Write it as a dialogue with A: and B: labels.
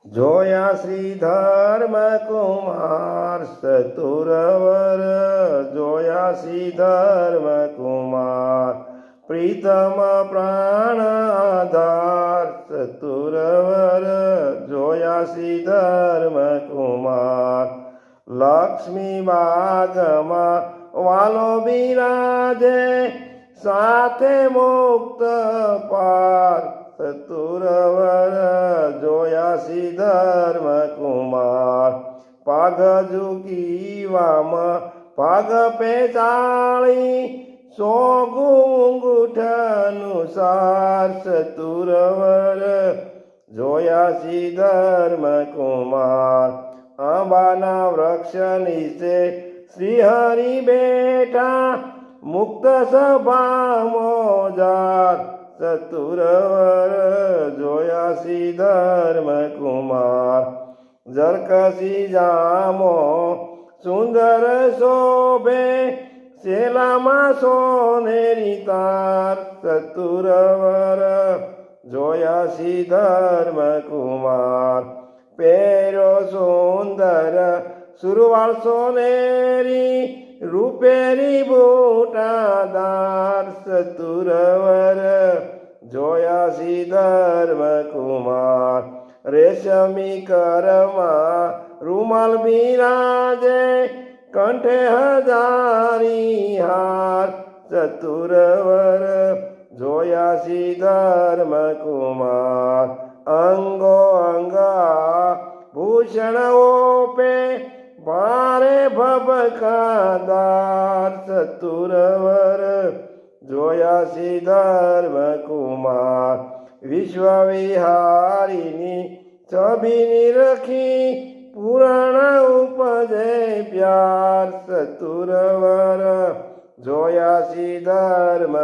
A: જોયા શ્રી ધર્મ કુમાર ચતુરવર, જોયા શ્રી ધર્મ કુમાર પ્રીતમ પ્રાણ આધાર ચતુરવર, જોયા શ્રી ધર્મ કુમાર લક્ષ્મી બાગમાં વાલો બિરાજે સાથે મુક્ત પાર ચતુરવર, જોયા શ્રી ધર્મ કુમાર પાઘ ઝુકીવામાં પાઘ પેચાળી સો ગુંગુઠનું સાર ચતુરવર, જોયા શ્રી ધર્મ કુમાર આંબાના વૃક્ષ નીચે શ્રી હરિ બેઠા મુક્ત સભા મોજાર ચતુરવર, જોયા શ્રી ધર્મ કુમાર જરકસી જામો સુંદર શોભે શેલામાં સોનેરી તાર ચતુરવર, જોયા શ્રી ધર્મ કુમાર પહેર્યો સુંદર સુરવાળ સોનેરી રૂપેરી બુટાદાર ચતુરવર, જોયા શ્રી ધર્મ કુમાર રેશમી કરમાં રૂમાલ બિરાજે કંઠે હજારી હાર ચતુરવર, જોયા શ્રી ધર્મ કુમાર અંગો અંગા ભૂષણ ઓપે ભારે ભબકાદાર ચતુરવર, જોયા શ્રી ધર્મ કુમાર વિશ્વ વિહારીની છબીની રખી પુરાણ ઉપજે પ્યાર ચતુરવર, જોયા શ્રી ધર્મ